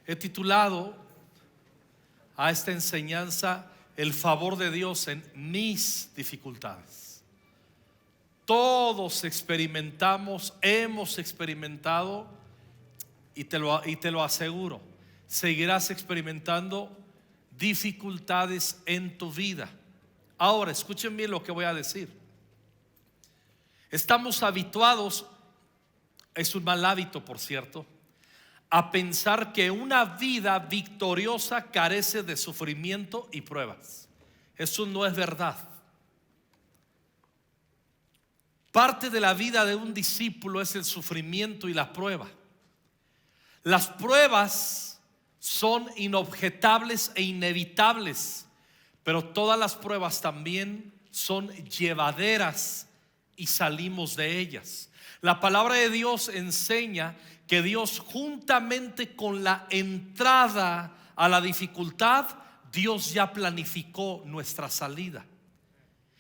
He titulado a esta enseñanza el favor de Dios en mis dificultades. Todos experimentamos, hemos experimentado, y te lo aseguro, seguirás experimentando dificultades en tu vida. Ahora, escuchen bien lo que voy a decir. Estamos habituados, es un mal hábito por cierto, a pensar que una vida victoriosa carece de sufrimiento y pruebas. Eso no es verdad. Parte de la vida de un discípulo es el sufrimiento y la prueba. Las pruebas son inobjetables e inevitables, pero todas las pruebas también son llevaderas y salimos de ellas. La palabra de Dios enseña que Dios, juntamente con la entrada a la dificultad, Dios ya planificó nuestra salida.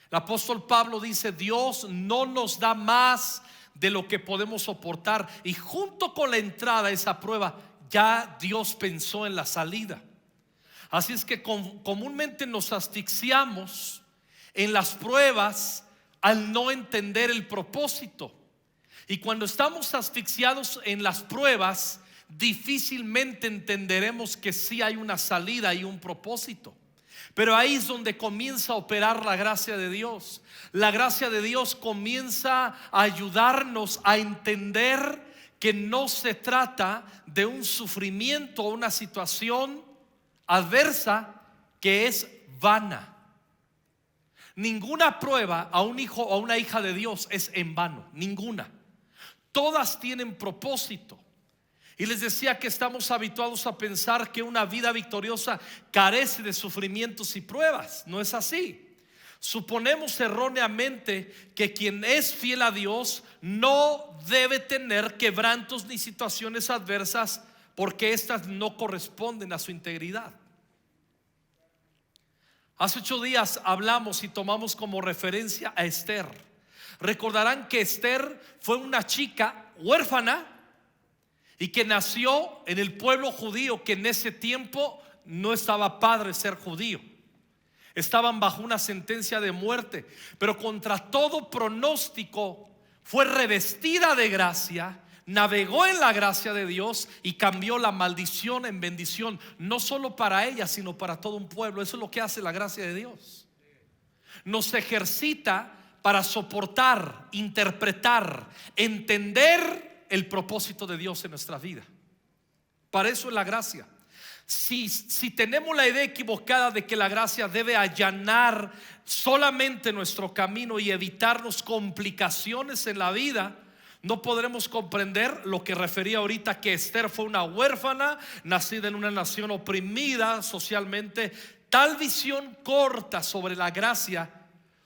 El apóstol Pablo dice: Dios no nos da más de lo que podemos soportar, y junto con la entrada a esa prueba ya Dios pensó en la salida. Así es que comúnmente nos asfixiamos en las pruebas al no entender el propósito. Y cuando estamos asfixiados en las pruebas, difícilmente entenderemos que sí hay una salida y un propósito. Pero ahí es donde comienza a operar la gracia de Dios. La gracia de Dios comienza a ayudarnos a entender que no se trata de un sufrimiento o una situación adversa que es vana. Ninguna prueba a un hijo o a una hija de Dios es en vano, ninguna. Todas tienen propósito. Y les decía que estamos habituados a pensar que una vida victoriosa carece de sufrimientos y pruebas. No es así. Suponemos erróneamente que quien es fiel a Dios no debe tener quebrantos ni situaciones adversas, porque éstas no corresponden a su integridad. Hace 8 días hablamos y tomamos como referencia a Esther. Recordarán que Esther fue una chica huérfana y que nació en el pueblo judío, que en ese tiempo no estaba padre ser judío. Estaban bajo una sentencia de muerte, pero contra todo pronóstico fue revestida de gracia, navegó en la gracia de Dios y cambió la maldición en bendición, no solo para ella, sino para todo un pueblo. Eso es lo que hace la gracia de Dios. Nos ejercita para soportar, interpretar, entender el propósito de Dios en nuestra vida. Para eso es la gracia. Si tenemos la idea equivocada de que la gracia debe allanar solamente nuestro camino y evitarnos complicaciones en la vida, no podremos comprender lo que refería ahorita, que Esther fue una huérfana, nacida en una nación oprimida socialmente. Tal visión corta sobre la gracia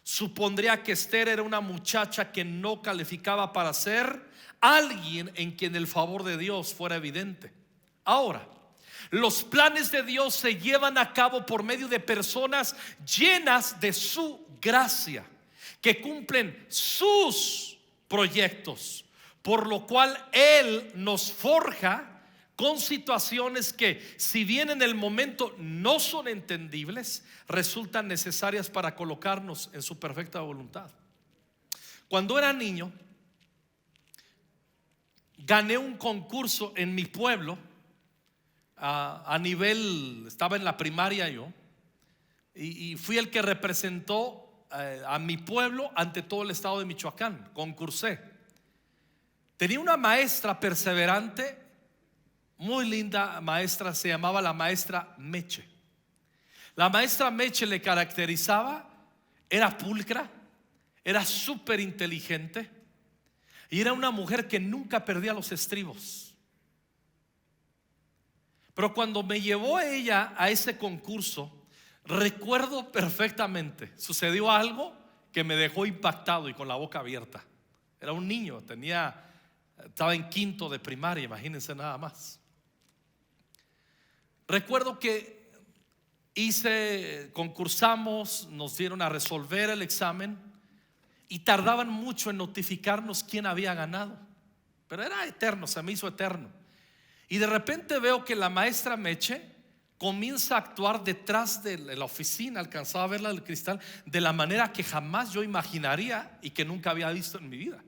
supondría que Esther era una muchacha que no calificaba para ser alguien en quien el favor de Dios fuera evidente. Ahora, los planes de Dios se llevan a cabo por medio de personas llenas de su gracia, que cumplen sus proyectos, por lo cual Él nos forja con situaciones que, si bien en el momento no son entendibles, resultan necesarias para colocarnos en su perfecta voluntad. Cuando era niño, gané un concurso en mi pueblo. A nivel, estaba en la primaria yo, y fui el que representó a mi pueblo ante todo el estado de Michoacán. Concursé. Tenía una maestra perseverante, muy linda maestra, se llamaba la maestra Meche. La maestra Meche le caracterizaba, era pulcra, era súper inteligente y era una mujer que nunca perdía los estribos. Pero cuando me llevó ella a ese concurso, recuerdo perfectamente, sucedió algo que me dejó impactado y con la boca abierta. Era un niño, estaba en 5º de primaria, imagínense nada más. Recuerdo que concursamos, nos dieron a resolver el examen y tardaban mucho en notificarnos quién había ganado, pero era eterno, se me hizo eterno. Y de repente veo que la maestra Meche comienza a actuar detrás de la oficina. Alcanzaba a verla del cristal de la manera que jamás yo imaginaría y que nunca había visto en mi vida.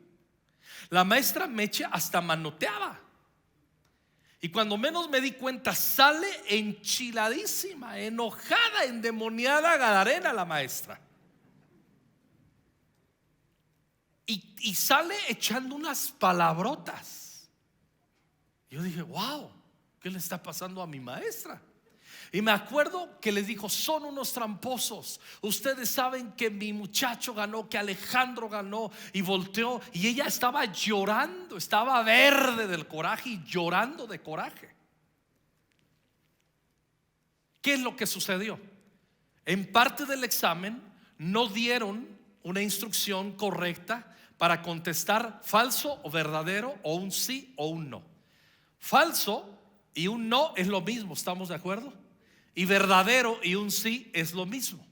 La maestra Meche hasta manoteaba. Y cuando menos me di cuenta, sale enchiladísima, enojada, endemoniada, gadarena la maestra. Y sale echando unas palabrotas. Yo dije, wow, ¿qué le está pasando a mi maestra? Y me acuerdo que les dijo: son unos tramposos. Ustedes saben que mi muchacho ganó, que Alejandro ganó. Y volteó y ella estaba llorando, estaba verde del coraje y llorando de coraje. ¿Qué es lo que sucedió? En parte del examen no dieron una instrucción correcta para contestar falso o verdadero, o un sí o un no. Falso y un no es lo mismo, ¿estamos de acuerdo? Y verdadero y un sí es lo mismo.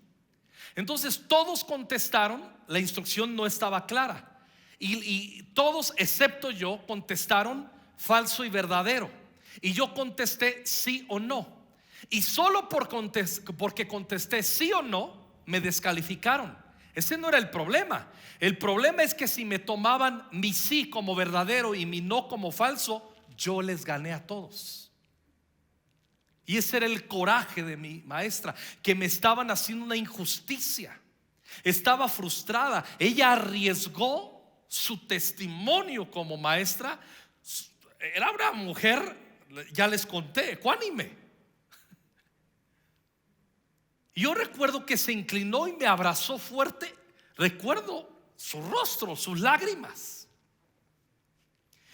Entonces todos contestaron, la instrucción no estaba clara, y todos excepto yo contestaron falso y verdadero, y yo contesté sí o no. Y solo porque contesté sí o no me descalificaron. Ese no era el problema. El problema es que si me tomaban mi sí como verdadero y mi no como falso, yo les gané a todos. Y ese era el coraje de mi maestra, que me estaban haciendo una injusticia. Estaba frustrada. Ella arriesgó su testimonio como maestra. Era una mujer, ya les conté, ecuánime. Yo recuerdo que se inclinó y me abrazó fuerte. Recuerdo su rostro, sus lágrimas.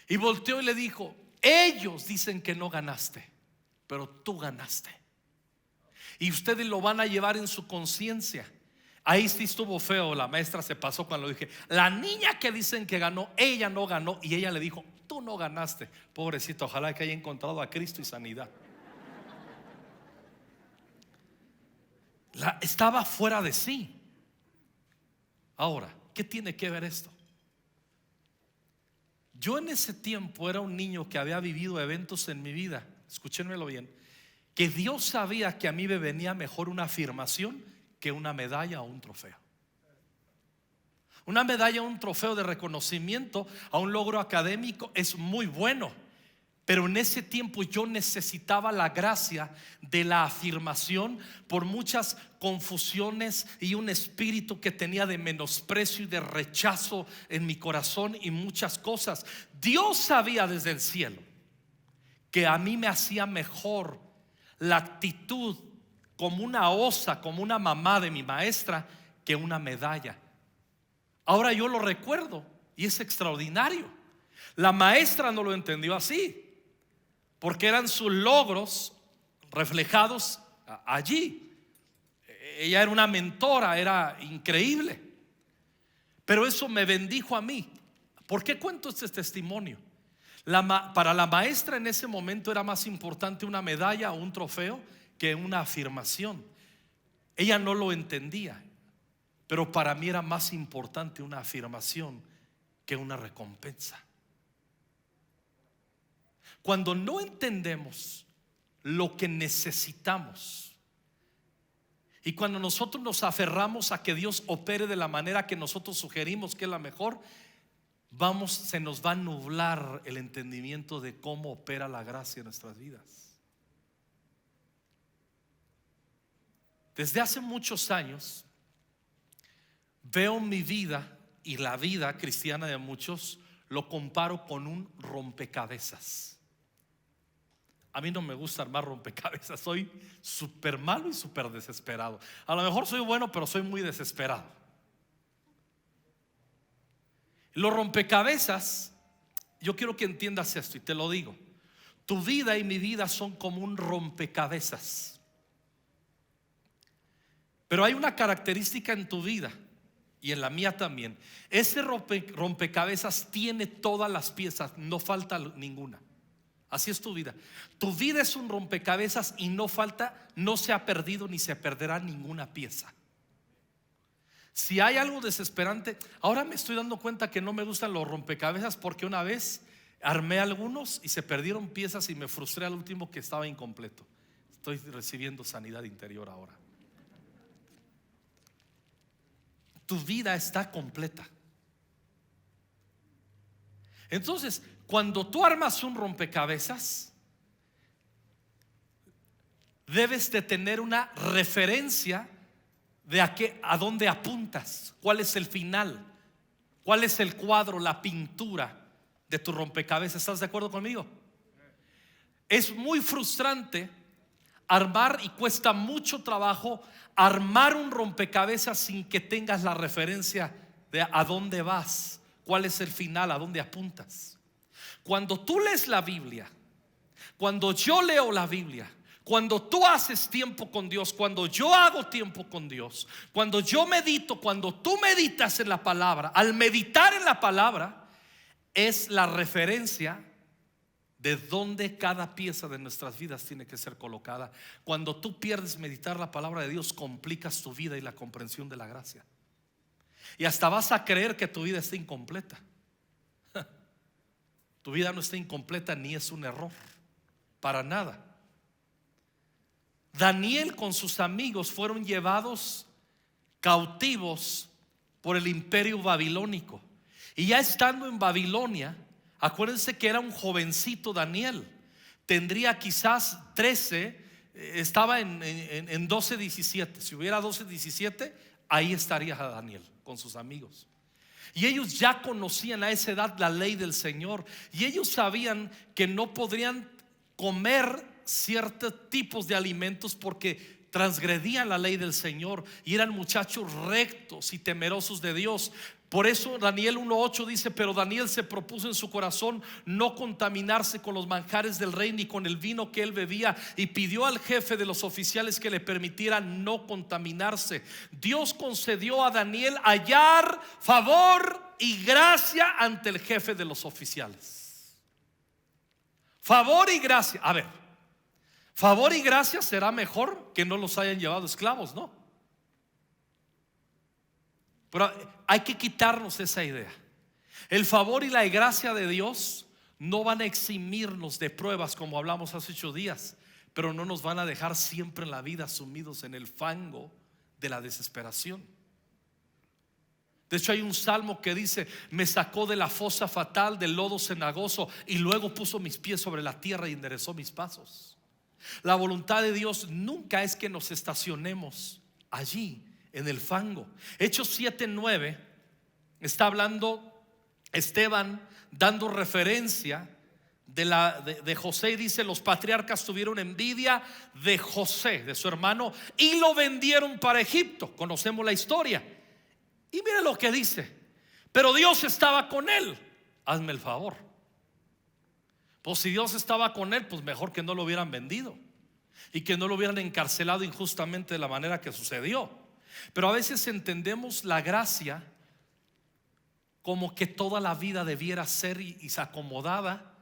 Y volteó y le dijo: ellos dicen que no ganaste, pero tú ganaste. Y ustedes lo van a llevar en su conciencia. Ahí sí estuvo feo. La maestra se pasó cuando dije: la niña que dicen que ganó, ella no ganó. Y ella le dijo: tú no ganaste. Pobrecita, ojalá que haya encontrado a Cristo y sanidad. Estaba fuera de sí. Ahora, ¿qué tiene que ver esto? Yo en ese tiempo era un niño que había vivido eventos en mi vida, escúchenmelo bien, que Dios sabía que a mí me venía mejor una afirmación que una medalla o un trofeo. Una medalla o un trofeo de reconocimiento a un logro académico es muy bueno, pero en ese tiempo yo necesitaba la gracia de la afirmación por muchas confusiones y un espíritu que tenía de menosprecio y de rechazo en mi corazón y muchas cosas. Dios sabía desde el cielo que a mí me hacía mejor la actitud como una osa, como una mamá de mi maestra, que una medalla. Ahora yo lo recuerdo y es extraordinario. La maestra no lo entendió así, porque eran sus logros reflejados allí. Ella era una mentora, era increíble. Pero eso me bendijo a mí. ¿Por qué cuento este testimonio? Para la maestra en ese momento era más importante una medalla o un trofeo que una afirmación. Ella no lo entendía, pero para mí era más importante una afirmación que una recompensa. Cuando no entendemos lo que necesitamos y cuando nosotros nos aferramos a que Dios opere de la manera que nosotros sugerimos que es la mejor, se nos va a nublar el entendimiento de cómo opera la gracia en nuestras vidas. Desde hace muchos años veo mi vida y la vida cristiana de muchos, lo comparo con un rompecabezas. A mí no me gusta armar rompecabezas. Soy súper malo y súper desesperado. A lo mejor soy bueno, pero soy muy desesperado. Los rompecabezas, yo quiero que entiendas esto y te lo digo. Tu vida y mi vida son como un rompecabezas. Pero hay una característica en tu vida y en la mía también. Ese rompecabezas tiene todas las piezas, no falta ninguna. Así es tu vida. Tu vida es un rompecabezas y no se ha perdido ni se perderá ninguna pieza. Si hay algo desesperante, ahora me estoy dando cuenta que no me gustan los rompecabezas, porque una vez Armé algunos y se perdieron piezas y me frustré al último que estaba incompleto. Estoy recibiendo sanidad interior ahora. Tu vida está completa. Entonces, cuando tú armas un rompecabezas, debes de tener una referencia de a dónde apuntas, cuál es el final, cuál es el cuadro, la pintura de tu rompecabezas. ¿Estás de acuerdo conmigo? Es muy frustrante armar, y cuesta mucho trabajo armar un rompecabezas sin que tengas la referencia de a dónde vas, cuál es el final, a dónde apuntas. Cuando tú lees la Biblia, cuando yo leo la Biblia, cuando tú haces tiempo con Dios, cuando yo hago tiempo con Dios, cuando yo medito, cuando tú meditas en la palabra, al meditar en la palabra es la referencia de dónde cada pieza de nuestras vidas tiene que ser colocada. Cuando tú pierdes meditar la palabra de Dios, complicas tu vida y la comprensión de la gracia. Y hasta vas a creer que tu vida está incompleta. Tu vida no está incompleta ni es un error, para nada. Daniel con sus amigos fueron llevados cautivos por el imperio babilónico. Y ya estando en Babilonia, acuérdense que era un jovencito Daniel. Tendría quizás 13, estaba en 12, 17. Si hubiera 12, 17, ahí estaría Daniel con sus amigos. Y ellos ya conocían a esa edad la ley del Señor. Y ellos sabían que no podrían comer ciertos tipos de alimentos porque transgredían la ley del Señor. Y eran muchachos rectos y temerosos de Dios. Por eso Daniel 1:8 dice: pero Daniel se propuso en su corazón no contaminarse con los manjares del rey ni con el vino que él bebía, y pidió al jefe de los oficiales que le permitiera no contaminarse. Dios concedió a Daniel hallar favor y gracia ante el jefe de los oficiales. Favor y gracia. A ver, favor y gracia será mejor que no los hayan llevado esclavos, ¿no? Pero hay que quitarnos esa idea. El favor y la gracia de Dios no van a eximirnos de pruebas, como hablamos hace 8 días, pero no nos van a dejar siempre en la vida sumidos en el fango de la desesperación. De hecho, hay un salmo que dice: me sacó de la fosa fatal, del lodo cenagoso, y luego puso mis pies sobre la tierra y enderezó mis pasos. La voluntad de Dios nunca es que nos estacionemos allí en el fango. Hechos 7:9 está hablando Esteban, dando referencia de José, y dice: los patriarcas tuvieron envidia de José, de su hermano, y lo vendieron para Egipto. Conocemos la historia. Y mire lo que dice: pero Dios estaba con él. Hazme el favor. Pues si Dios estaba con él, pues mejor que no lo hubieran vendido y que no lo hubieran encarcelado injustamente de la manera que sucedió. Pero a veces entendemos la gracia como que toda la vida debiera ser y se acomodada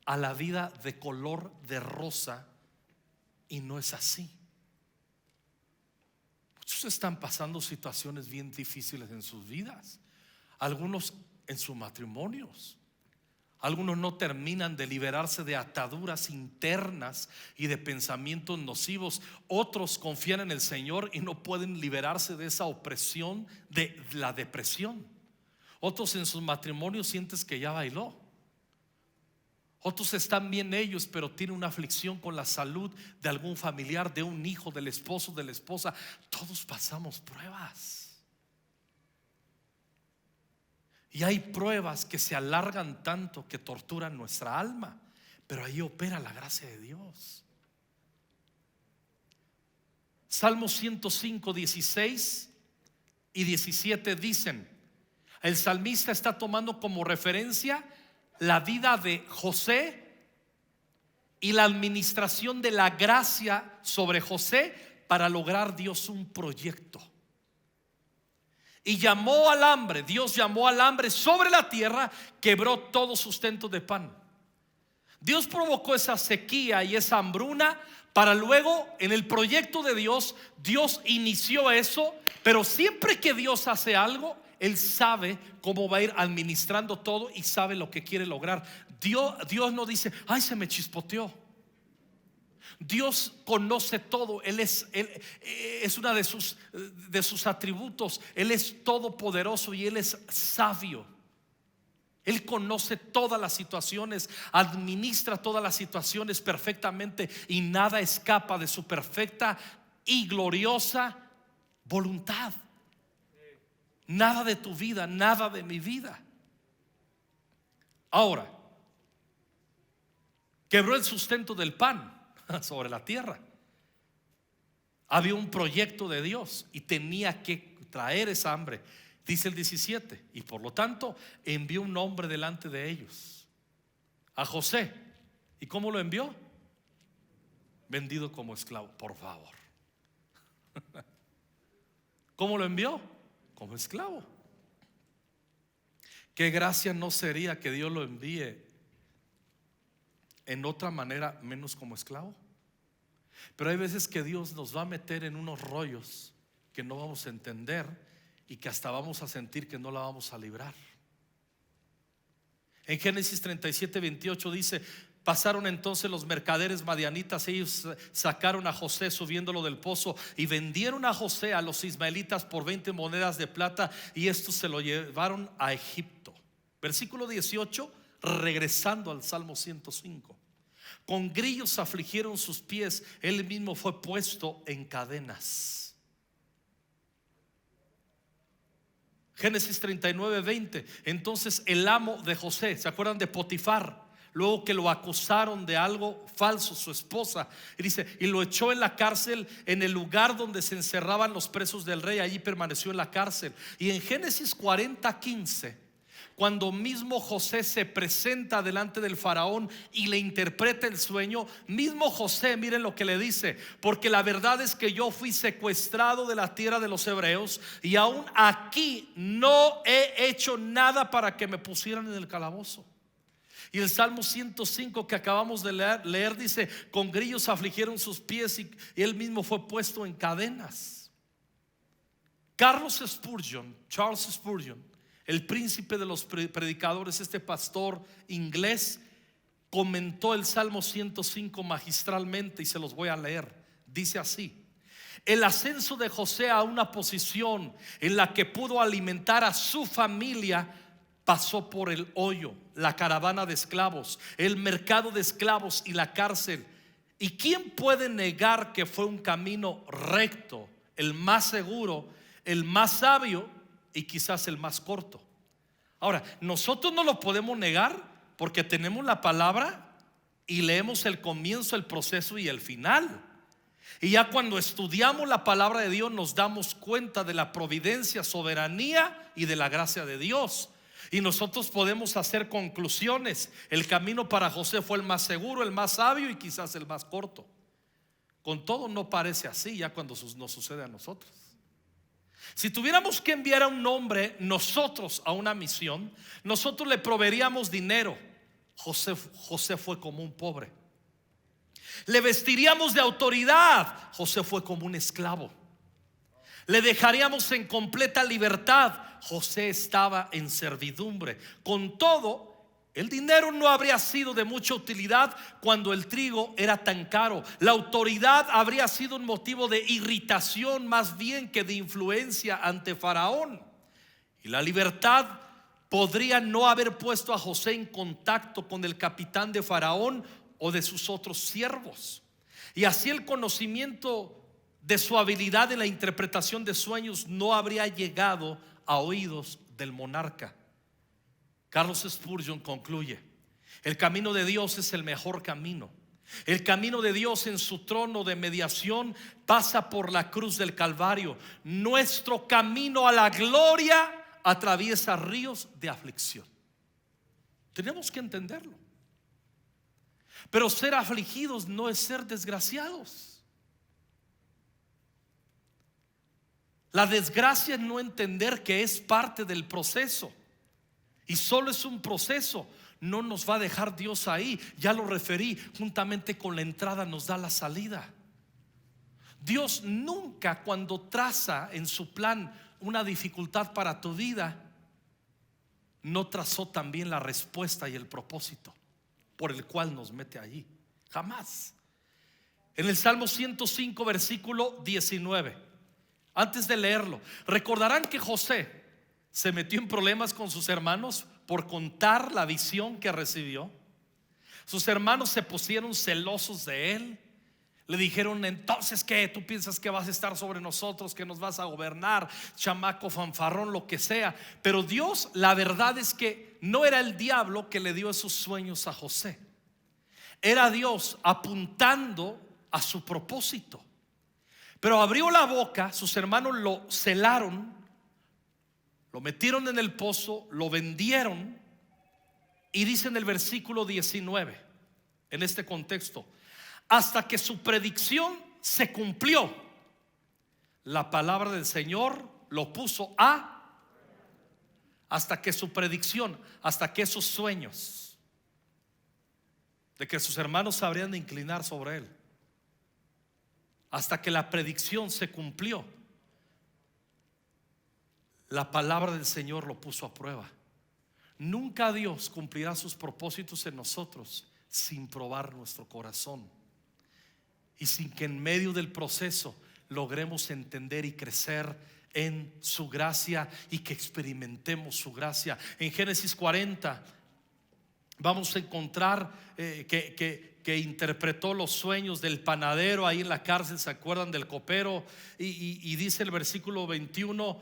a la vida de color de rosa, y no es así. Muchos están pasando situaciones bien difíciles en sus vidas, algunos en sus matrimonios. Algunos no terminan de liberarse de ataduras internas y de pensamientos nocivos. Otros confían en el Señor y no pueden liberarse de esa opresión de la depresión. Otros en sus matrimonios sientes que ya bailó. Otros están bien ellos, pero tienen una aflicción con la salud de algún familiar, de un hijo, del esposo, de la esposa. Todos pasamos pruebas. Y hay pruebas que se alargan tanto que torturan nuestra alma, pero ahí opera la gracia de Dios. Salmo 105, 16 y 17 dicen: el salmista está tomando como referencia la vida de José y la administración de la gracia sobre José para lograr Dios un proyecto. Y llamó al hambre, Dios llamó al hambre sobre la tierra, quebró todo sustento de pan. Dios provocó esa sequía y esa hambruna para luego, en el proyecto de Dios, Dios inició eso. Pero siempre que Dios hace algo, Él sabe cómo va a ir administrando todo y sabe lo que quiere lograr. Dios no dice, ay, se me chispoteó. Dios conoce todo. Él es una de sus atributos. Él es todopoderoso y Él es sabio. Él conoce todas las situaciones, administra todas las situaciones perfectamente y nada escapa de su perfecta y gloriosa voluntad. Nada de tu vida, nada de mi vida. Ahora, quebró el sustento del pan sobre la tierra. Había un proyecto de Dios y tenía que traer esa hambre. Dice el 17, y por lo tanto envió un hombre delante de ellos, a José. ¿Y cómo lo envió? Vendido como esclavo, por favor. ¿Cómo lo envió? Como esclavo. ¿Qué gracia no sería que Dios lo envíe en otra manera menos como esclavo? Pero hay veces que Dios nos va a meter en unos rollos que no vamos a entender y que hasta vamos a sentir que no la vamos a librar. En Génesis 37:28 dice: pasaron entonces los mercaderes madianitas, ellos sacaron a José subiéndolo del pozo y vendieron a José a los ismaelitas por 20 monedas de plata, y estos se lo llevaron a Egipto. Versículo 18, regresando al Salmo 105. Con grillos afligieron sus pies, él mismo fue puesto en cadenas. Génesis 39:20. Entonces el amo de José, ¿se acuerdan de Potifar? Luego que lo acusaron de algo falso, su esposa, y dice, y lo echó en la cárcel, en el lugar donde se encerraban los presos del rey. Allí permaneció en la cárcel. Y en Génesis 40:15, cuando mismo José se presenta delante del faraón y le interpreta el sueño, mismo José, miren lo que le dice: porque la verdad es que yo fui secuestrado de la tierra de los hebreos, y aún aquí no he hecho nada para que me pusieran en el calabozo. Y el Salmo 105 que acabamos de leer dice: con grillos afligieron sus pies, y él mismo fue puesto en cadenas. Charles Spurgeon, el príncipe de los predicadores, este pastor inglés, comentó el Salmo 105 magistralmente, y se los voy a leer. Dice así: el ascenso de José a una posición en la que pudo alimentar a su familia pasó por el hoyo, la caravana de esclavos, el mercado de esclavos y la cárcel. ¿Y quién puede negar que fue un camino recto, el más seguro, el más sabio y quizás el más corto? Ahora, nosotros no lo podemos negar porque tenemos la palabra y leemos el comienzo, el proceso y el final. Y ya cuando estudiamos la palabra de Dios nos damos cuenta de la providencia, soberanía y de la gracia de Dios. Y nosotros podemos hacer conclusiones. El camino para José fue el más seguro, el más sabio y quizás el más corto. Con todo, no parece así ya cuando nos sucede a nosotros. Si tuviéramos que enviar a un hombre nosotros a una misión, nosotros le proveeríamos dinero. José fue como un pobre. Le vestiríamos de autoridad. José fue como un esclavo. Le dejaríamos en completa libertad. José estaba en servidumbre. Con todo, el dinero no habría sido de mucha utilidad cuando el trigo era tan caro. La autoridad habría sido un motivo de irritación más bien que de influencia ante Faraón. Y la libertad podría no haber puesto a José en contacto con el capitán de Faraón o de sus otros siervos. Y así el conocimiento de su habilidad en la interpretación de sueños no habría llegado a oídos del monarca. Charles Spurgeon concluye: el camino de Dios es el mejor camino. El camino de Dios en su trono de mediación pasa por la cruz del Calvario. Nuestro camino a la gloria atraviesa ríos de aflicción. Tenemos que entenderlo. Pero ser afligidos no es ser desgraciados. La desgracia es no entender que es parte del proceso. Y solo es un proceso. No nos va a dejar Dios ahí. Ya lo referí, juntamente con la entrada nos da la salida. Dios nunca, cuando traza en su plan una dificultad para tu vida, no trazó también la respuesta y el propósito por el cual nos mete allí. Jamás. En el Salmo 105 versículo 19, antes de leerlo, recordarán que José se metió en problemas con sus hermanos por contar la visión que recibió. Sus hermanos se pusieron celosos de él. Le dijeron: entonces, ¿qué? ¿Tú piensas que vas a estar sobre nosotros, que nos vas a gobernar, chamaco fanfarrón, lo que sea? Pero Dios, la verdad es que no era el diablo que le dio esos sueños a José. Era Dios apuntando a su propósito. Pero abrió la boca, sus hermanos lo celaron, lo metieron en el pozo, lo vendieron. Y dice en el versículo 19, en este contexto: hasta que su predicción se cumplió, la palabra del Señor lo puso hasta que su predicción, hasta que esos sueños de que sus hermanos se habrían de inclinar sobre él, hasta que la predicción se cumplió, la palabra del Señor lo puso a prueba. Nunca Dios cumplirá sus propósitos en nosotros sin probar nuestro corazón y sin que en medio del proceso logremos entender y crecer en su gracia y que experimentemos su gracia. En Génesis 40 vamos a encontrar que interpretó los sueños del panadero ahí en la cárcel. ¿Se acuerdan del copero? Y dice el versículo 21,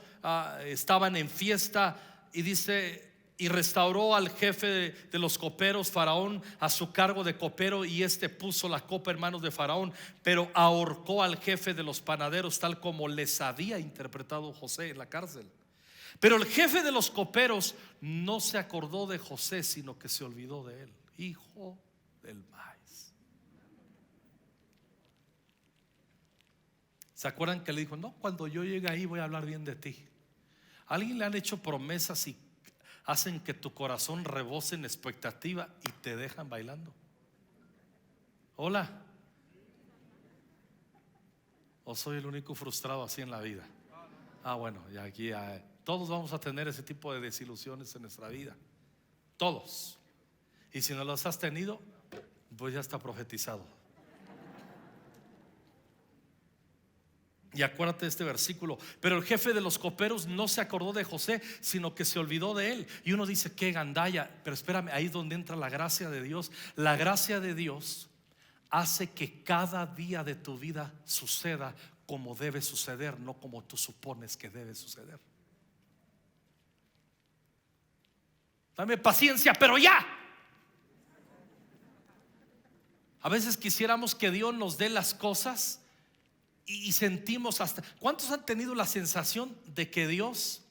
estaban en fiesta y dice: y restauró al jefe de los coperos, Faraón, a su cargo de copero, y este puso la copa en manos de Faraón, pero ahorcó al jefe de los panaderos, tal como les había interpretado José en la cárcel. Pero el jefe de los coperos no se acordó de José, sino que se olvidó de él. Hijo del maíz. ¿Se acuerdan que le dijo: no, cuando yo llegue ahí voy a hablar bien de ti? ¿A alguien le han hecho promesas y hacen que tu corazón rebose en expectativa y te dejan bailando? Hola. ¿O soy el único frustrado así en la vida? Bueno, ya aquí todos vamos a tener ese tipo de desilusiones en nuestra vida. Todos. Y si no los has tenido, pues ya está profetizado. Y acuérdate de este versículo: pero el jefe de los coperos no se acordó de José, sino que se olvidó de él. Y uno dice: qué gandalla. Pero espérame, ahí es donde entra la gracia de Dios. La gracia de Dios hace que cada día de tu vida suceda como debe suceder, no como tú supones que debe suceder. Dame paciencia, pero ya. A veces quisiéramos que Dios nos dé las cosas y sentimos hasta... ¿Cuántos han tenido la sensación de que Dios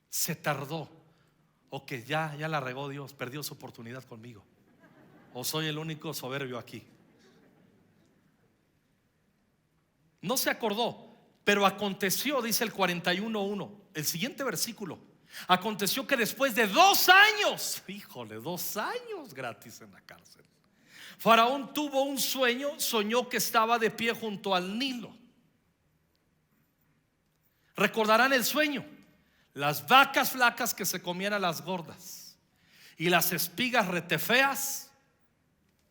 se tardó? O que ya la regó Dios, perdió su oportunidad conmigo. ¿O soy el único soberbio aquí? No se acordó, pero aconteció, dice el 41:1, el siguiente versículo: aconteció que después de 2 años, híjole, 2 años gratis en la cárcel, Faraón tuvo un sueño, soñó que estaba de pie junto al Nilo. Recordarán el sueño: las vacas flacas que se comían a las gordas y las espigas retefeas,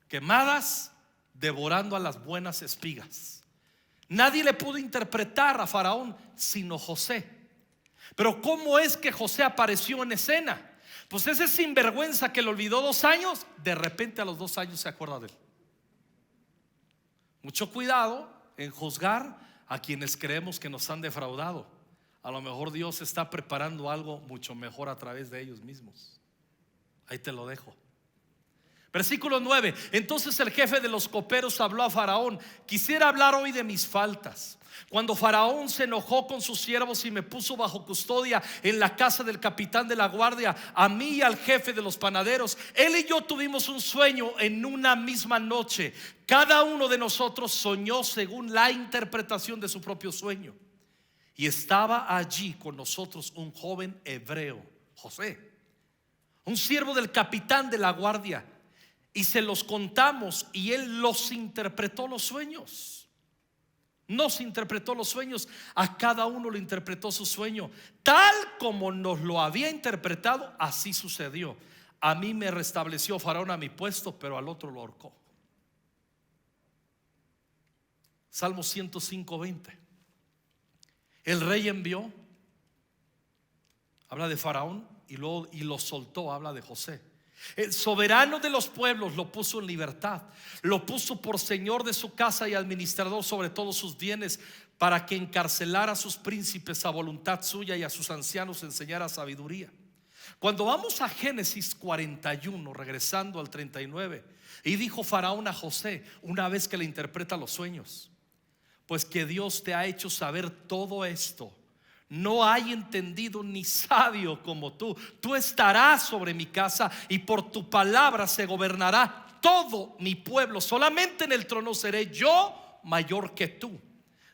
quemadas, devorando a las buenas espigas. Nadie le pudo interpretar a Faraón sino José. Pero ¿cómo es que José apareció en escena? Pues ese sinvergüenza que lo olvidó 2 años, de repente a los 2 años se acuerda de él. Mucho cuidado en juzgar a quienes creemos que nos han defraudado. A lo mejor Dios está preparando algo mucho mejor a través de ellos mismos. Ahí te lo dejo. Versículo 9: entonces el jefe de los coperos habló a Faraón: quisiera hablar hoy de mis faltas. Cuando Faraón se enojó con sus siervos y me puso bajo custodia en la casa del capitán de la guardia, a mí y al jefe de los panaderos, él y yo tuvimos un sueño en una misma noche. Cada uno de nosotros soñó según la interpretación de su propio sueño. Y estaba allí con nosotros un joven hebreo, José, un siervo del capitán de la guardia. Y se los contamos y él los interpretó los sueños. No se interpretó los sueños, a cada uno le interpretó su sueño. Tal como nos lo había interpretado, así sucedió. A mí me restableció Faraón a mi puesto, pero al otro lo ahorcó. Salmo 105:20. El rey envió, habla de Faraón, y lo soltó, habla de José. El soberano de los pueblos lo puso en libertad, lo puso por señor de su casa y administrador sobre todos sus bienes, para que encarcelara a sus príncipes a voluntad suya y a sus ancianos enseñara sabiduría. Cuando vamos a Génesis 41, regresando al 39, y dijo Faraón a José, una vez que le interpreta los sueños: pues que Dios te ha hecho saber todo esto, no hay entendido ni sabio como tú. Tú estarás sobre mi casa, y por tu palabra se gobernará todo mi pueblo. Solamente en el trono seré yo mayor que tú.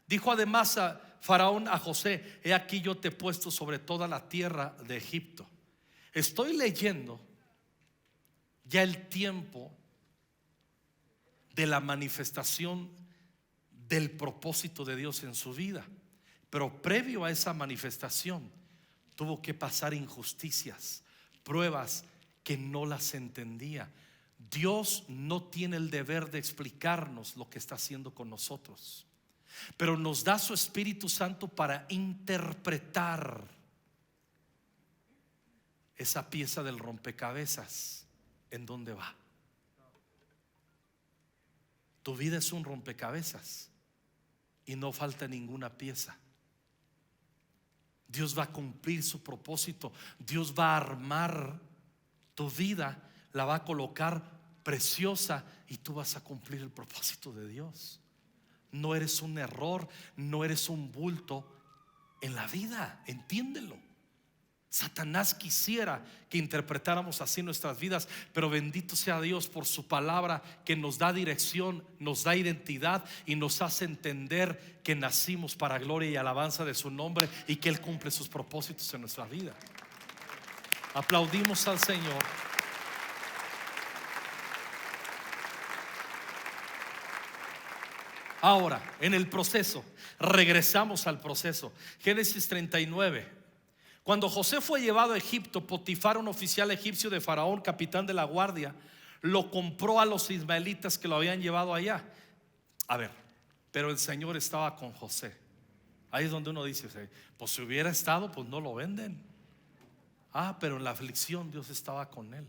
Dijo además a Faraón a José: he aquí yo te he puesto sobre toda la tierra de Egipto. Estoy leyendo ya el tiempo de la manifestación del propósito de Dios en su vida. Pero previo a esa manifestación tuvo que pasar injusticias, pruebas que no las entendía. Dios no tiene el deber de explicarnos lo que está haciendo con nosotros, pero nos da su Espíritu Santo para interpretar esa pieza del rompecabezas. ¿En dónde va? Tu vida es un rompecabezas y no falta ninguna pieza. Dios va a cumplir su propósito. Dios va a armar tu vida, la va a colocar preciosa, y tú vas a cumplir el propósito de Dios. No eres un error, no eres un bulto en la vida, entiéndelo. Satanás quisiera que interpretáramos así nuestras vidas, pero bendito sea Dios por su palabra, que nos da dirección, nos da identidad y nos hace entender que nacimos para gloria y alabanza de su nombre, y que Él cumple sus propósitos en nuestra vida. Aplaudimos al Señor. Ahora, en el proceso, regresamos al proceso. Génesis 39. Cuando José fue llevado a Egipto, Potifar, un oficial egipcio de Faraón, capitán de la guardia, lo compró a los ismaelitas que lo habían llevado allá. A ver, pero el Señor estaba con José. Ahí es donde uno dice: pues si hubiera estado, pues no lo venden. Pero en la aflicción Dios estaba con él.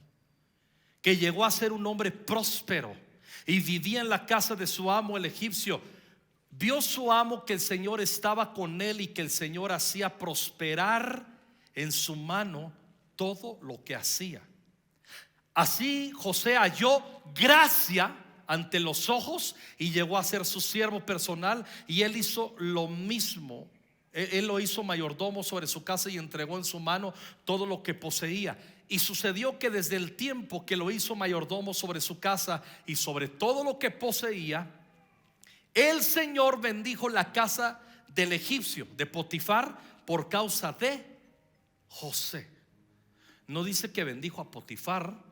Que llegó a ser un hombre próspero y vivía en la casa de su amo el egipcio. Vio su amo que el Señor estaba con él, y que el Señor hacía prosperar en su mano todo lo que hacía. Así José halló gracia ante los ojos y llegó a ser su siervo personal, y él hizo lo mismo. Él lo hizo mayordomo sobre su casa y entregó en su mano todo lo que poseía. Y sucedió que desde el tiempo que lo hizo mayordomo sobre su casa y sobre todo lo que poseía, el Señor bendijo la casa del egipcio, de Potifar, por causa de José. No dice que bendijo a Potifar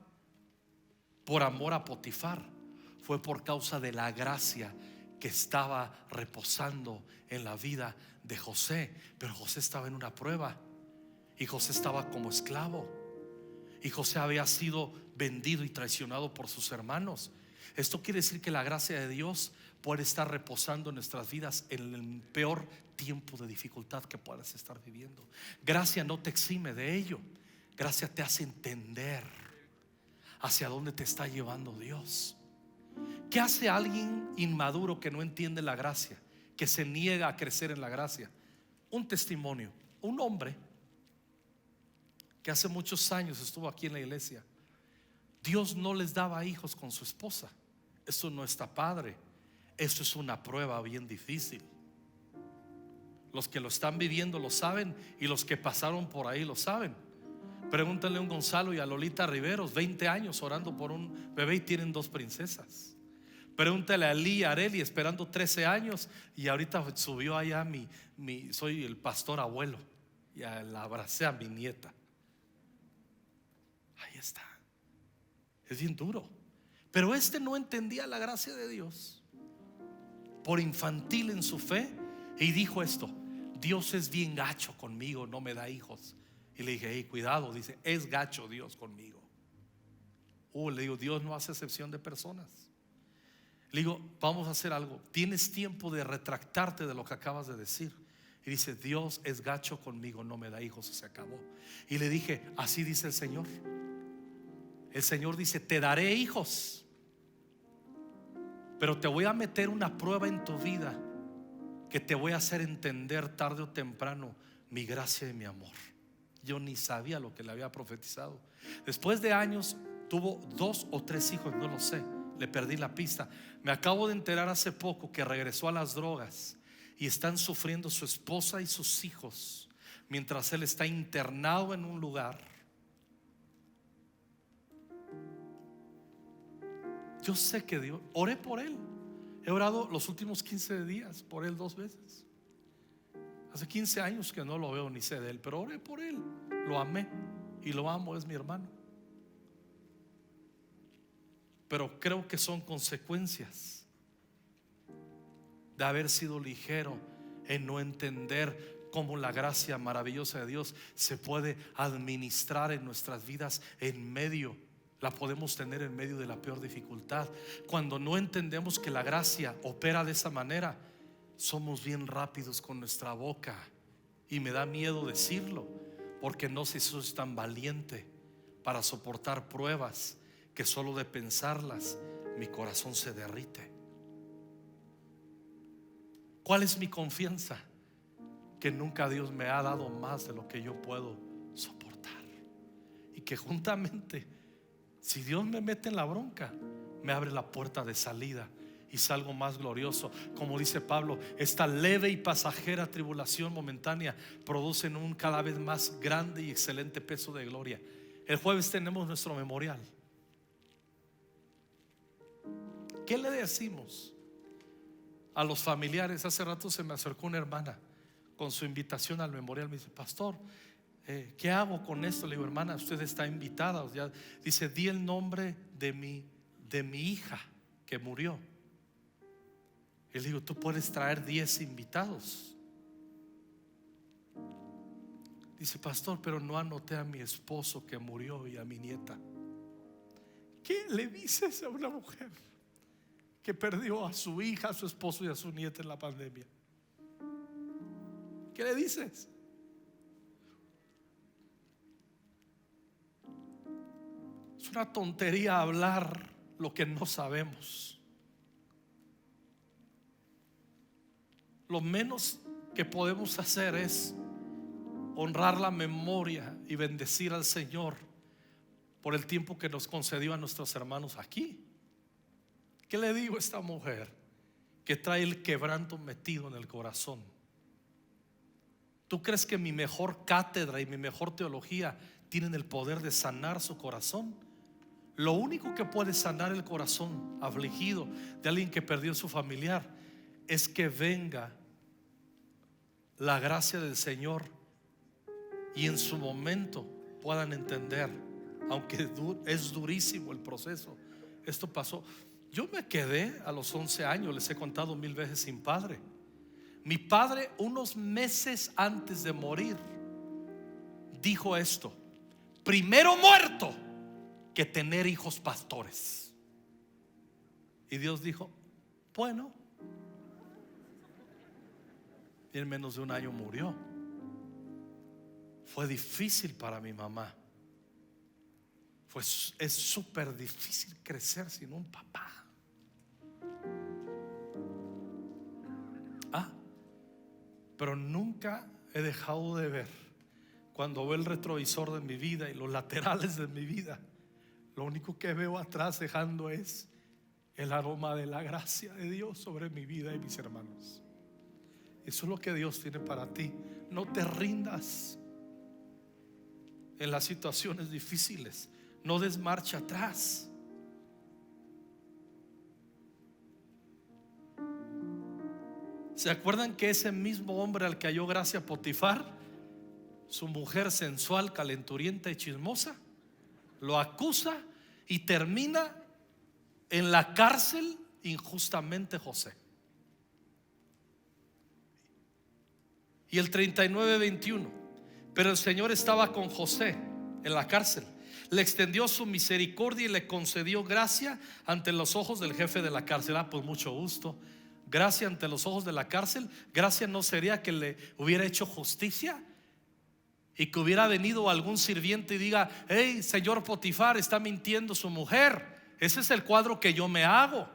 por amor a Potifar, fue por causa de la gracia que estaba reposando en la vida de José. Pero José estaba en una prueba, y José estaba como esclavo, y José había sido vendido y traicionado por sus hermanos. Esto quiere decir que la gracia de Dios puede estar reposando en nuestras vidas en el peor tiempo de dificultad que puedas estar viviendo. Gracia no te exime de ello. Gracia te hace entender hacia dónde te está llevando Dios. ¿Qué hace alguien inmaduro que no entiende la gracia, que se niega a crecer en la gracia? Un testimonio: un hombre que hace muchos años estuvo aquí en la iglesia. Dios no les daba hijos con su esposa. Eso no está padre. Eso es una prueba bien difícil. Los que lo están viviendo lo saben, y los que pasaron por ahí lo saben. Pregúntale a un Gonzalo y a Lolita Riveros, 20 años orando por un bebé y tienen 2 princesas. Pregúntale a Lee y a Areli, esperando 13 años, y ahorita subió allá soy el pastor abuelo, y la abracé a mi nieta. Ahí está. Es bien duro. Pero no entendía la gracia de Dios. por infantil en su fe, y dijo esto: Dios es bien gacho conmigo, no me da hijos. Y le dije: hey, cuidado. Dice: es gacho Dios conmigo. Le digo: Dios no hace excepción de personas. Le digo: vamos a hacer algo, tienes tiempo de retractarte de lo que acabas de decir. Y dice: Dios es gacho conmigo, no me da hijos, y se acabó. Y le dije: así dice el Señor. El Señor dice: te daré hijos, pero te voy a meter una prueba en tu vida que te voy a hacer entender tarde o temprano mi gracia y mi amor. Yo ni sabía lo que le había profetizado. Después de años tuvo 2 o 3 hijos, no lo sé, le perdí la pista. Me acabo de enterar hace poco que regresó a las drogas y están sufriendo su esposa y sus hijos mientras él está internado en un lugar. Yo sé que Dios, oré por él. He orado los últimos 15 días por él 2 veces. Hace 15 años que no lo veo ni sé de él, pero oré por él. Lo amé y lo amo, es mi hermano. Pero creo que son consecuencias de haber sido ligero en no entender cómo la gracia maravillosa de Dios se puede administrar en nuestras vidas en medio. La podemos tener en medio de la peor dificultad. Cuando no entendemos que la gracia opera de esa manera, somos bien rápidos con nuestra boca. Y me da miedo decirlo, porque no sé si soy tan valiente para soportar pruebas que solo de pensarlas mi corazón se derrite. ¿Cuál es mi confianza? Que nunca Dios me ha dado más de lo que yo puedo soportar, y que juntamente, si Dios me mete en la bronca, me abre la puerta de salida y salgo más glorioso. Como dice Pablo: esta leve y pasajera tribulación momentánea produce un cada vez más grande y excelente peso de gloria. El jueves tenemos nuestro memorial. ¿Qué le decimos a los familiares? Hace rato se me acercó una hermana con su invitación al memorial. Me dice: pastor, ¿qué hago con esto? Le digo: hermana, usted está invitada. Ya, dice: di el nombre de mi hija que murió. Y le digo: tú puedes traer 10 invitados. Dice: pastor, pero no anoté a mi esposo que murió y a mi nieta. ¿Qué le dices a una mujer que perdió a su hija, a su esposo y a su nieta en la pandemia? ¿Qué le dices? Es una tontería hablar lo que no sabemos. Lo menos que podemos hacer es honrar la memoria y bendecir al Señor por el tiempo que nos concedió a nuestros hermanos aquí. ¿Qué le digo a esta mujer que trae el quebranto metido en el corazón? ¿Tú crees que mi mejor cátedra y mi mejor teología tienen el poder de sanar su corazón? Lo único que puede sanar el corazón afligido de alguien que perdió a su familiar es que venga la gracia del Señor y en su momento puedan entender, aunque es durísimo el proceso. Esto pasó. Yo me quedé a los 11 años, les he contado 1000 veces, sin padre. Mi padre, unos meses antes de morir, dijo esto: primero muerto que tener hijos pastores. Y Dios dijo: bueno. Y en menos de un año murió. Fue difícil para mi mamá. Es súper difícil crecer sin un papá. Pero nunca he dejado de ver, cuando veo el retrovisor de mi vida y los laterales de mi vida, lo único que veo atrás dejando es el aroma de la gracia de Dios sobre mi vida y mis hermanos. Eso es lo que Dios tiene para ti. No te rindas en las situaciones difíciles. No des marcha atrás. ¿Se acuerdan que ese mismo hombre al que halló gracia Potifar, su mujer sensual, calenturienta y chismosa, lo acusa y termina en la cárcel injustamente José? y el 39:21. Pero el Señor estaba con José en la cárcel, le extendió su misericordia y le concedió gracia ante los ojos del jefe de la cárcel. Pues mucho gusto. Gracia ante los ojos de la cárcel. Gracia no sería que le hubiera hecho justicia y que hubiera venido algún sirviente y diga: hey, señor Potifar, está mintiendo su mujer. Ese es el cuadro que yo me hago.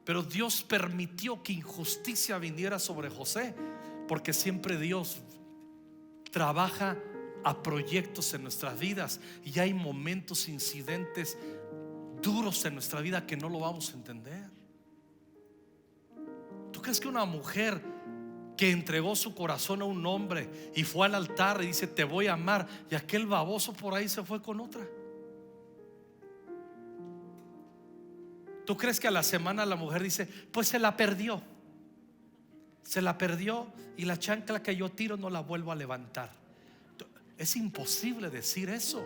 Pero Dios permitió que injusticia viniera sobre José, porque siempre Dios trabaja a proyectos en nuestras vidas, y hay momentos, incidentes duros en nuestra vida que no lo vamos a entender. ¿Tú crees que una mujer que entregó su corazón a un hombre y fue al altar y dice: te voy a amar, y aquel baboso por ahí se fue con otra? ¿Tú crees que a la semana la mujer dice: pues se la perdió y la chancla que yo tiro no la vuelvo a levantar? Es imposible decir eso.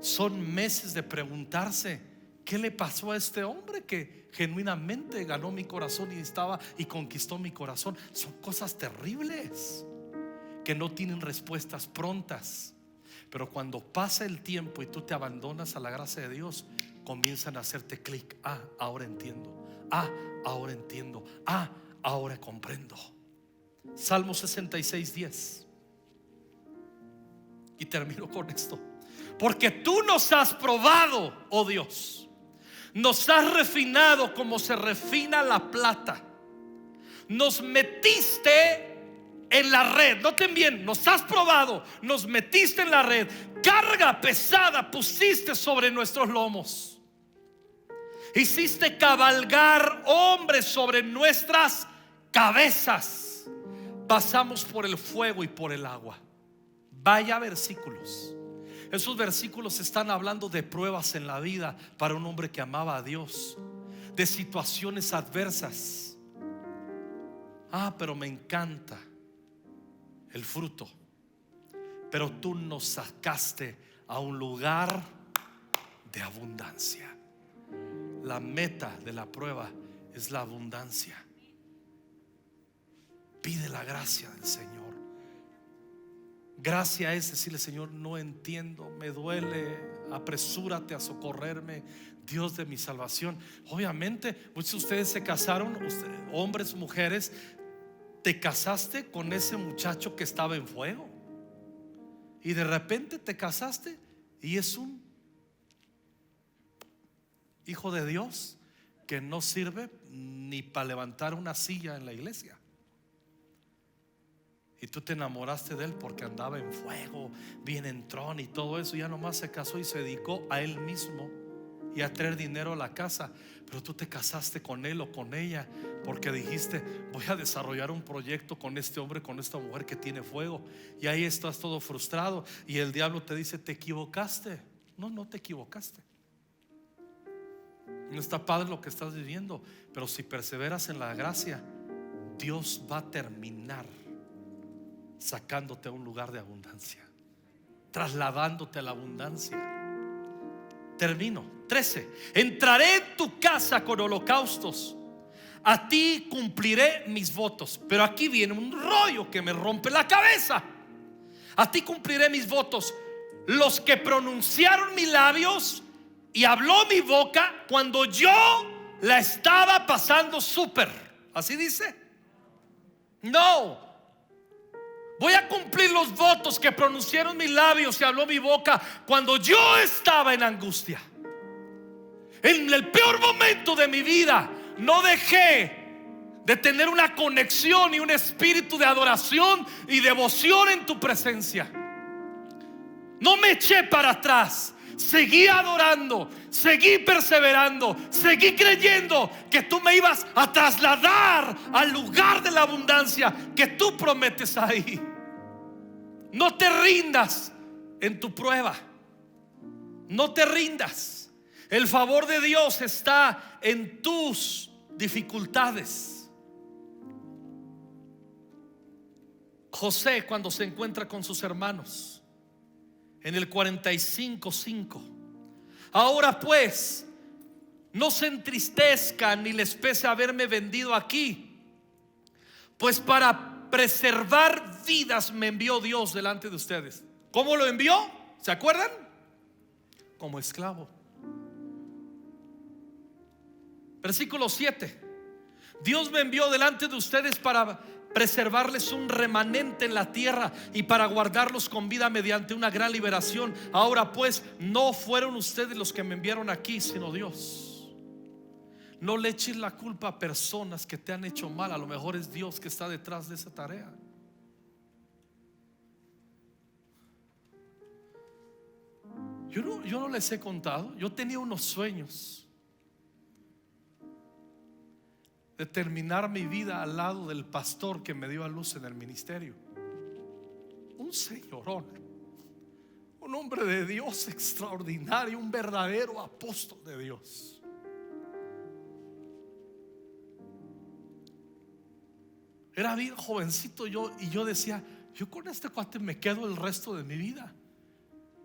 Son meses de preguntarse: ¿qué le pasó a este hombre que genuinamente ganó mi corazón y conquistó mi corazón? Son cosas terribles que no tienen respuestas prontas. Pero cuando pasa el tiempo y tú te abandonas a la gracia de Dios, comienzan a hacerte clic. Ahora entiendo. Ahora entiendo. Ahora comprendo. Salmo 66:10. Y termino con esto: porque tú nos has probado, oh Dios, nos has refinado como se refina la plata, nos metiste en la red. Noten bien: nos has probado, nos metiste en la red, carga pesada pusiste sobre nuestros lomos, hiciste cabalgar hombres sobre nuestras cabezas, pasamos por el fuego y por el agua. Vaya versículos. Esos versículos están hablando de pruebas en la vida para un hombre que amaba a Dios, de situaciones adversas. Pero me encanta el fruto. Pero tú nos sacaste a un lugar de abundancia. La meta de la prueba es la abundancia. Pide la gracia del Señor. Gracia es decirle: Señor, no entiendo, me duele, apresúrate a socorrerme, Dios de mi salvación. Obviamente muchos de ustedes se casaron, hombres, mujeres, te casaste con ese muchacho que estaba en fuego, y de repente te casaste y es un hijo de Dios que no sirve ni para levantar una silla en la iglesia. Y tú te enamoraste de él porque andaba en fuego, bien entrón y todo eso. Ya nomás se casó y se dedicó a él mismo y a traer dinero a la casa. Pero tú te casaste con él o con ella porque dijiste: voy a desarrollar un proyecto con este hombre, con esta mujer que tiene fuego. Y ahí estás todo frustrado y el diablo te dice: te equivocaste. No te equivocaste. No está padre lo que estás viviendo, pero si perseveras en la gracia, Dios va a terminar sacándote a un lugar de abundancia, trasladándote a la abundancia. Termino. 13. Entraré en tu casa con holocaustos, a ti cumpliré mis votos. Pero aquí viene un rollo que me rompe la cabeza. A ti cumpliré mis votos, los que pronunciaron mis labios y habló mi boca cuando yo la estaba pasando súper. Así dice. No. Voy a cumplir los votos que pronunciaron mis labios y habló mi boca cuando yo estaba en angustia. En el peor momento de mi vida, no dejé de tener una conexión y un espíritu de adoración y devoción en tu presencia. No me eché para atrás. Seguí adorando, seguí perseverando, seguí creyendo que tú me ibas a trasladar al lugar de la abundancia que tú prometes ahí. No te rindas en tu prueba. No te rindas. El favor de Dios está en tus dificultades. José, cuando se encuentra con sus hermanos en el 45:5: ahora pues, no se entristezcan ni les pese haberme vendido aquí, Pues para preservar vidas me envió Dios delante de ustedes. ¿Cómo lo envió? ¿Se acuerdan? Como esclavo. Versículo 7. Dios me envió delante de ustedes para preservarles un remanente en la tierra y para guardarlos con vida mediante una gran liberación. Ahora pues, no fueron ustedes los que me enviaron aquí, sino Dios. No le eches la culpa a personas que te han hecho mal. A lo mejor es Dios que está detrás de esa tarea. Yo no les he contado. Yo tenía unos sueños de terminar mi vida al lado del pastor que me dio a luz en el ministerio. Un señorón, un hombre de Dios extraordinario, un verdadero apóstol de Dios. Era bien jovencito yo, y yo decía, yo con este cuate me quedo el resto de mi vida.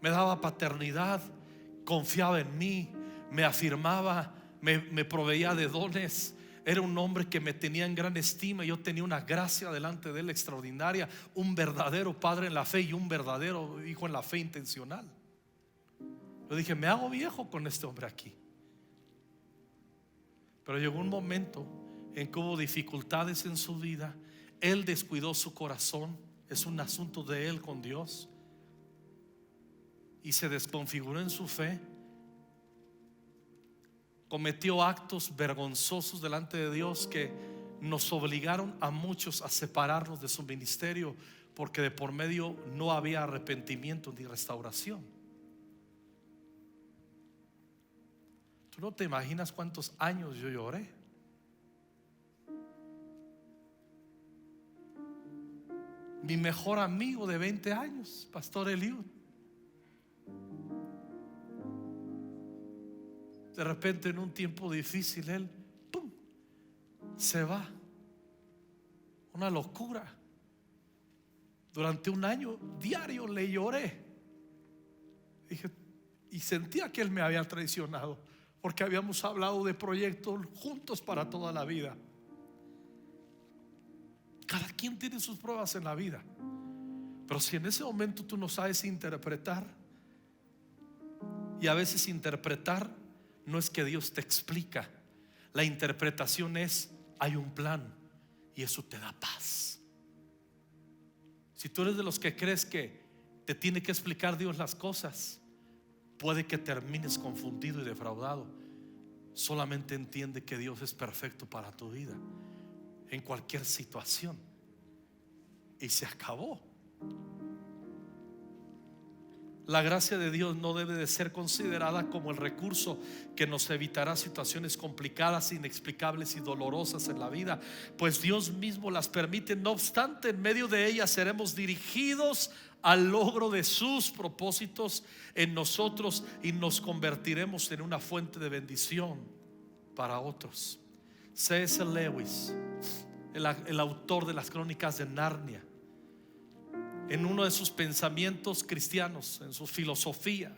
Me daba paternidad, confiaba en mí, me afirmaba, me proveía de dones. Era un hombre que me tenía en gran estima. Yo tenía una gracia delante de él extraordinaria. Un verdadero padre en la fe y un verdadero hijo en la fe intencional. Yo dije, me hago viejo con este hombre aquí. Pero llegó un momento en que hubo dificultades en su vida. Él descuidó su corazón. Es un asunto de él con Dios. Y se desconfiguró en su fe. Cometió actos vergonzosos delante de Dios que nos obligaron a muchos a separarnos de su ministerio, porque de por medio no había arrepentimiento ni restauración. Tú no te imaginas cuántos años yo lloré. Mi mejor amigo de 20 años, Pastor Eliud, de repente en un tiempo difícil él ¡pum!, se va. Una locura. Durante un año diario le lloré. Dije, y sentía que él me había traicionado, porque habíamos hablado de proyectos juntos para toda la vida. Cada quien tiene sus pruebas en la vida, pero si en ese momento tú no sabes interpretar, y a veces interpretar no es que Dios te explica, la interpretación es, hay un plan y eso te da paz. Si tú eres de los que crees que te tiene que explicar Dios las cosas, puede que termines confundido y defraudado. Solamente entiende que Dios es perfecto para tu vida en cualquier situación, y se acabó. La gracia de Dios no debe de ser considerada como el recurso que nos evitará situaciones complicadas, inexplicables y dolorosas en la vida, pues Dios mismo las permite. No obstante, en medio de ellas seremos dirigidos al logro de sus propósitos en nosotros y nos convertiremos en una fuente de bendición para otros. C.S. Lewis, el autor de las Crónicas de Narnia, en uno de sus pensamientos cristianos, en su filosofía,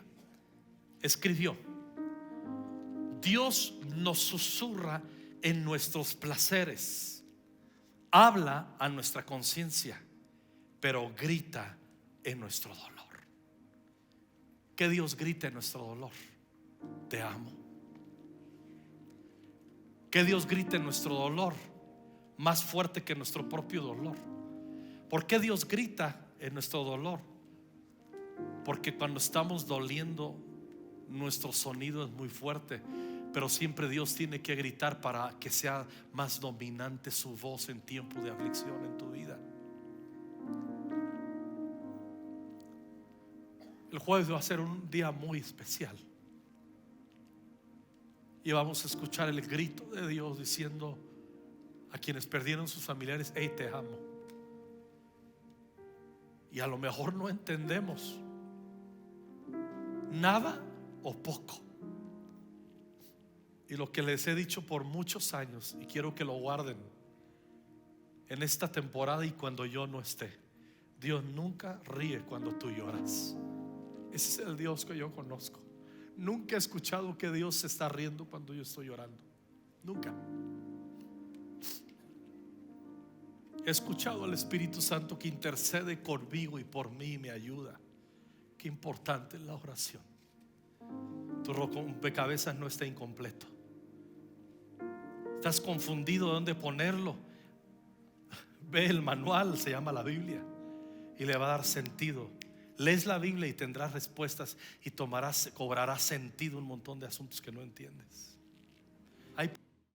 escribió: Dios nos susurra en nuestros placeres, habla a nuestra conciencia, pero grita en nuestro dolor. Que Dios grite en nuestro dolor: te amo. Que Dios grite en nuestro dolor más fuerte que nuestro propio dolor. ¿Por qué Dios grita en nuestro dolor? Porque cuando estamos doliendo, nuestro sonido es muy fuerte, pero siempre Dios tiene que gritar para que sea más dominante su voz en tiempo de aflicción en tu vida. El jueves va a ser un día muy especial y vamos a escuchar el grito de Dios diciendo a quienes perdieron sus familiares: hey, te amo. Y a lo mejor no entendemos nada o poco. Y lo que les he dicho por muchos años, y quiero que lo guarden en esta temporada y cuando yo no esté: Dios nunca ríe cuando tú lloras. Ese es el Dios que yo conozco. Nunca he escuchado que Dios se está riendo cuando yo estoy llorando. Nunca. He escuchado al Espíritu Santo que intercede conmigo y por mí y me ayuda. Qué importante es la oración. Tu rompecabezas no está incompleto. Estás confundido de dónde ponerlo. Ve el manual, se llama la Biblia, y le va a dar sentido. Lees la Biblia y tendrás respuestas y cobrarás sentido un montón de asuntos que no entiendes. Hay